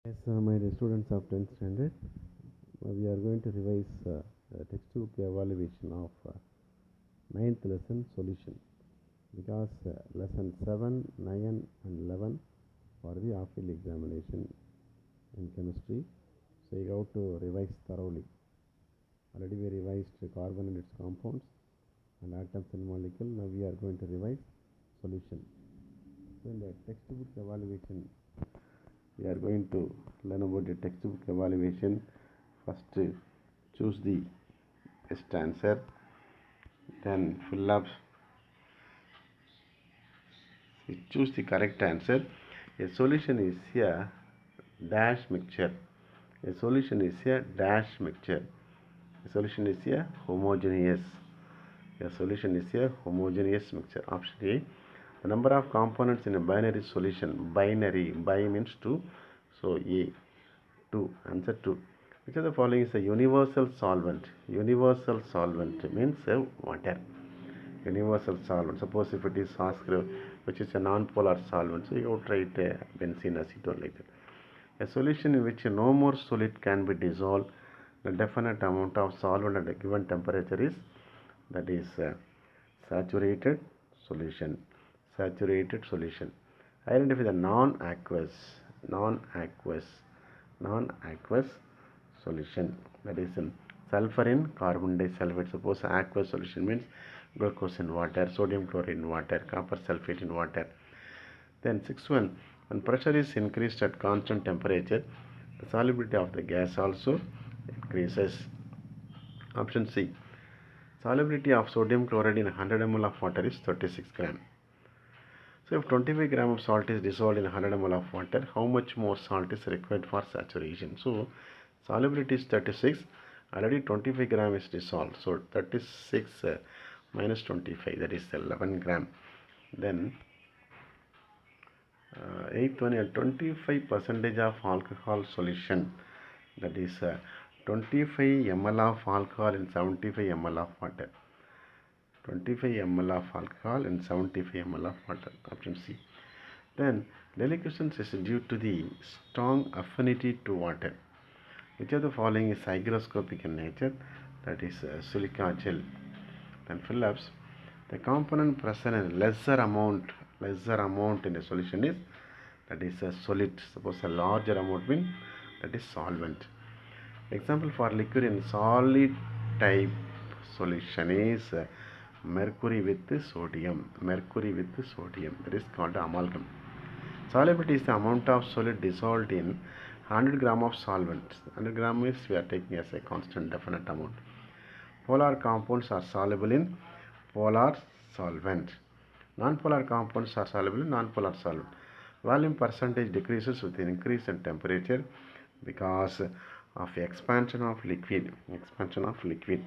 Yes, my dear students of 10th standard, we are going to revise the textbook evaluation of ninth lesson solution because lesson 7, 9 and 11 for the half-yearly examination in chemistry. So you have to revise thoroughly. Already we revised carbon and its compounds and atoms and molecule. Now we are going to revise solution. So in the textbook evaluation, we are going to learn about the textbook evaluation. First, choose the best answer, then fill up, choose the correct answer. A solution is a dash mixture. A solution is a dash mixture. A solution is a homogeneous. A solution is a homogeneous mixture. Option A. The number of components in a binary solution. Binary. Bi means two. So A. 2. Answer 2. Which of the following is a universal solvent? Universal solvent means water. Universal solvent. Suppose if it is asked which is a non-polar solvent, so you would write benzene, acetone like that. A solution in which no more solid can be dissolved, the definite amount of solvent at a given temperature is, that is saturated solution. Saturated solution. Identify the non-aqueous, non-aqueous, non-aqueous solution, that is sulfur in carbon disulfide. Suppose aqueous solution means glucose in water, sodium chloride in water, copper sulfate in water. Then sixth one, when pressure is increased at constant temperature, the solubility of the gas also increases. Option C, solubility of sodium chloride in 100 ml of water is 36 gram. So if 25 gram of salt is dissolved in 100 ml of water, how much more salt is required for saturation? So solubility is 36, already 25 gram is dissolved. So 36 minus 25, that is 11 gram. Then eighth one, a 25 percentage of alcohol solution, that is 25 ml of alcohol in 75 ml of water. 25 ml of alcohol and 75 ml of water. Option C. Then deliquescence is due to the strong affinity to water. Which of the following is hygroscopic in nature? That is silica gel. Then fill-ups. The component present in lesser amount in a solution is, that is a solid. Suppose a larger amount means that is solvent. Example for liquid in solid type solution is mercury with sodium. Mercury with sodium. That is called amalgam. Solubility is the amount of solid dissolved in 100 gram of solvent. 100 gram is we are taking as a constant definite amount. Polar compounds are soluble in polar solvent. Non-polar compounds are soluble in non-polar solvent. Volume percentage decreases with increase in temperature because of expansion of liquid. Expansion of liquid.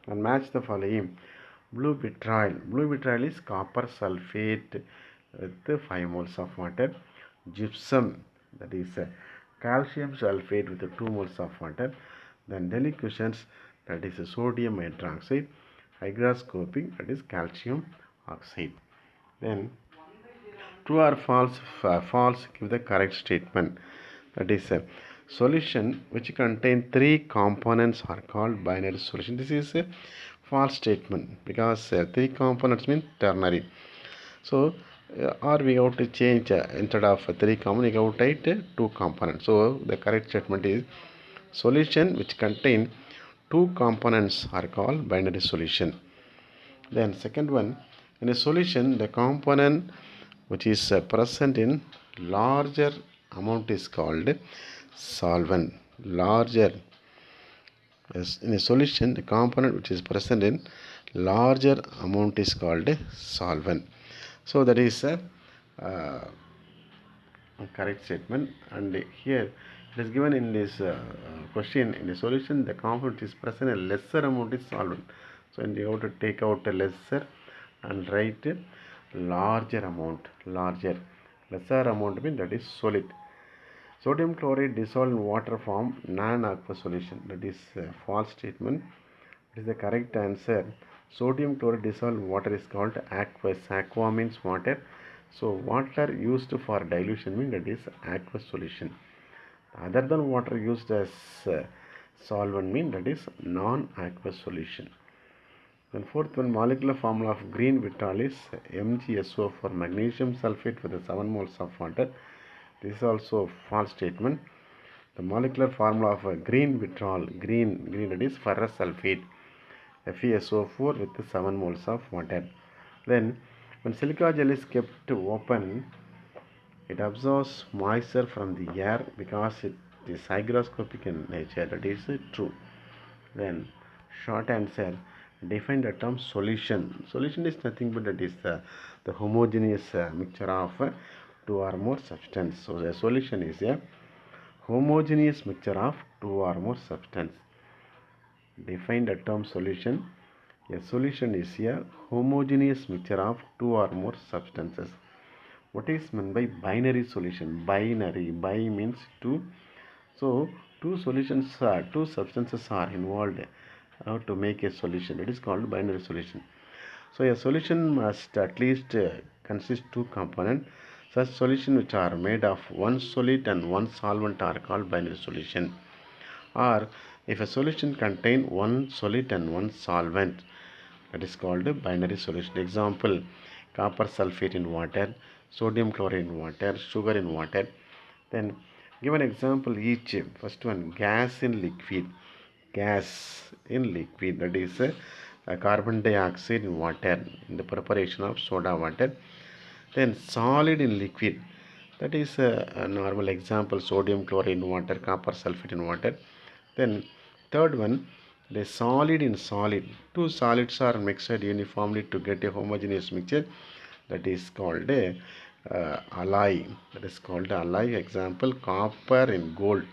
And match the following. Blue vitriol. Blue vitriol is copper sulfate with 5 moles of water. Gypsum, that is calcium sulfate with 2 moles of water. Then deliquescence, that is sodium hydroxide. Hygroscopic, that is calcium oxide. Then true or false? False, give the correct statement. That is a solution which contain three components are called binary solution. This is a false statement because three components mean ternary. So or we have to change instead of three components, we have to write two components. So the correct statement is solution which contain two components are called binary solution. Then second one, in a solution the component which is present in larger amount is called solvent. Larger, in a solution the component which is present in larger amount is called solvent. So that is a correct statement. And here it is given in this question, in the solution the component is present in lesser amount is solvent. So you have to take out a lesser and write larger amount. Lesser amount means that is solid. Sodium chloride dissolved in water form non-aqueous solution. That is a false statement. It is the correct answer. Sodium chloride dissolved in water is called aqueous. Aqua means water. So water used for dilution means that is aqueous solution. Other than water used as solvent mean that is non-aqueous solution. Then fourth one, molecular formula of green vitriol is MgSO for magnesium sulfate with 7 moles of water. This is also a false statement. The molecular formula of a green vitriol, green that is ferrous sulfate, FeSO4 with 7 moles of water. Then when silica gel is kept open, it absorbs moisture from the air because it is hygroscopic in nature. That is true. Then short answer, define the term solution. Solution is nothing but that is the homogeneous mixture of two or more substance. So the solution is a homogeneous mixture of two or more substance. Define the term solution. A solution is a homogeneous mixture of two or more substances. What is meant by binary solution? Binary, bi means two. So two substances are involved to make a solution. It is called binary solution. So a solution must at least consist two components. Such solutions which are made of one solid and one solvent are called binary solution. Or if a solution contains one solid and one solvent, that is called a binary solution. Example, copper sulfate in water, sodium chloride in water, sugar in water. Then give an example each. First one, gas in liquid. Gas in liquid, that is carbon dioxide in water in the preparation of soda water. Then solid in liquid, that is a normal example, sodium chloride in water, copper sulfate in water. Then third one, the solid in solid. Two solids are mixed uniformly to get a homogeneous mixture. That is called a alloy. That is called alloy. Example, copper in gold.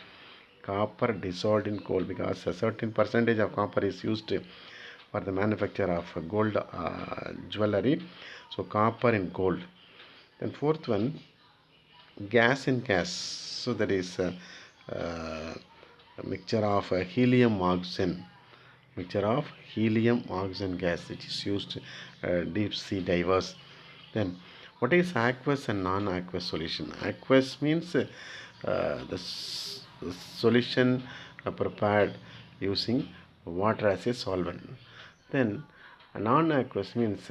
Copper dissolved in gold, because a certain percentage of copper is used for the manufacture of gold jewelry. So copper in gold. Then fourth one, gas in gas. So that is a mixture of helium oxygen. Mixture of helium oxygen gas, which is used deep sea divers. Then what is aqueous and non-aqueous solution? Aqueous means the solution prepared using water as a solvent. Then non-aqueous means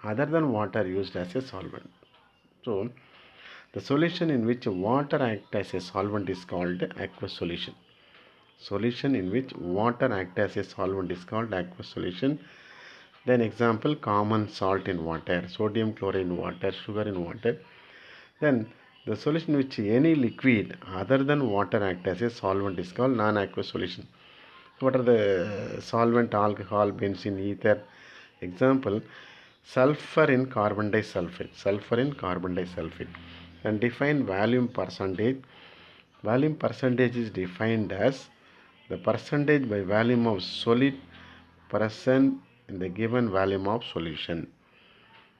other than water used as a solvent. So the solution in which water acts as a solvent is called aqueous solution. Solution in which water acts as a solvent is called aqueous solution. Then example, common salt in water, sodium chloride in water, sugar in water. Then the solution which any liquid other than water acts as a solvent is called non-aqueous solution. So what are the solvent? Alcohol, benzene, ether. Example, sulfur in carbon disulfide. Sulfur in carbon disulfide. And define volume percentage. Volume percentage is defined as the percentage by volume of solid present in the given volume of solution.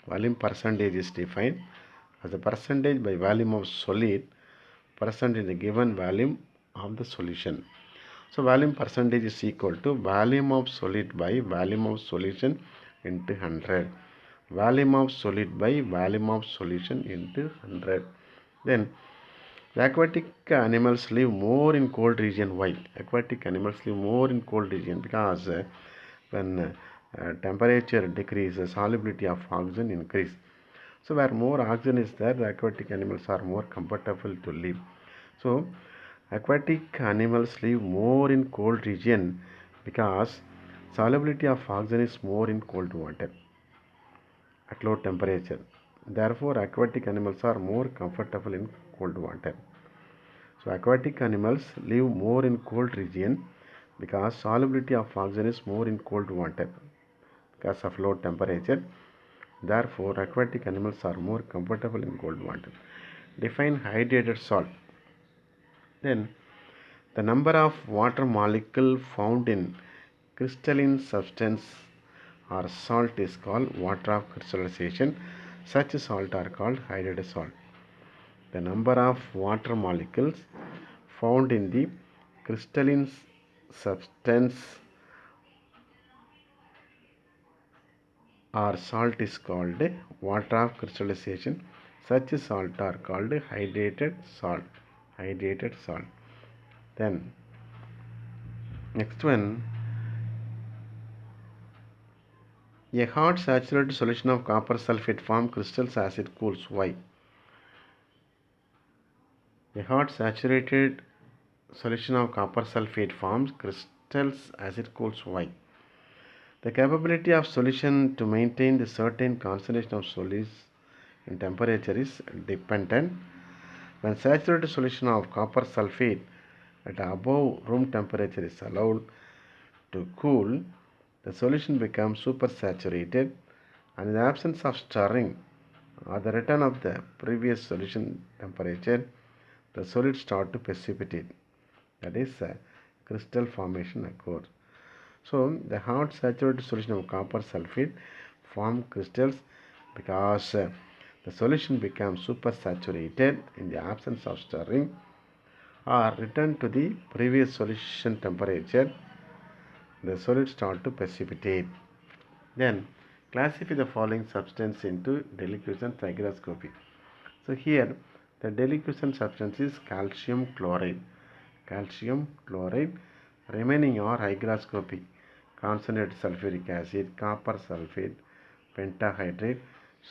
Volume percentage is defined as the percentage by volume of solid present in the given volume of the solution. So volume percentage is equal to volume of solid by volume of solution into 100. Volume of solid by volume of solution into 100. Then the aquatic animals live more in cold region. Why? Aquatic animals live more in cold region because when temperature decreases, solubility of oxygen increase. So where more oxygen is there, the aquatic animals are more comfortable to live. So aquatic animals live more in cold region because solubility of oxygen is more in cold water at low temperature. Therefore, aquatic animals are more comfortable in cold water. So aquatic animals live more in cold region because solubility of oxygen is more in cold water because of low temperature. Therefore, aquatic animals are more comfortable in cold water. Define hydrated salt. Then the number of water molecule found in crystalline substance or salt is called water of crystallization. Such salt are called hydrated salt. The number of water molecules found in the crystalline substance or salt is called water of crystallization. Such salt are called hydrated salt. Hydrated salt. Then next one, a hot saturated solution of copper sulfate forms crystals as it cools. Why? A hot saturated solution of copper sulfate forms crystals as it cools. Why? The capability of solution to maintain the certain concentration of solids in temperature is dependent. When saturated solution of copper sulfate at above room temperature is allowed to cool, the solution becomes supersaturated, and in the absence of stirring or the return of the previous solution temperature, the solid start to precipitate. That is, crystal formation occurs. So, the hot saturated solution of copper sulfate form crystals because the solution becomes supersaturated in the absence of stirring or return to the previous solution temperature. The solid start to precipitate. Then classify the following substance into deliquescence hygroscopy. So here the deliquescent substance is calcium chloride. Calcium chloride. Remaining are hygroscopy, concentrated sulfuric acid, copper sulfate, pentahydrate,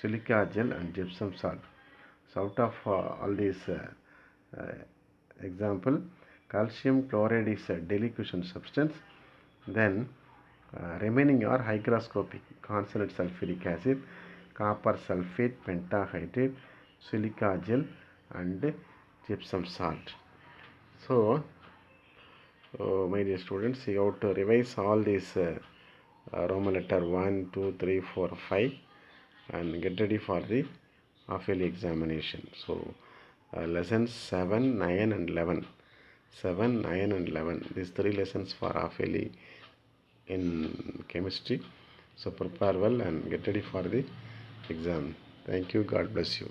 silica gel and gypsum salt. So out of all these uh, example, calcium chloride is a deliquescent substance. Then remaining are hygroscopic, concentrated sulfuric acid, copper sulfate, pentahydrate, silica gel and gypsum salt. So my dear students, you have to revise all these Roman letter 1, 2, 3, 4, 5 and get ready for the half-yearly examination. So lessons 7, 9 and 11. 7, 9 and 11. These 3 lessons for half-yearly in chemistry. So prepare well and get ready for the exam. Thank you. God bless you.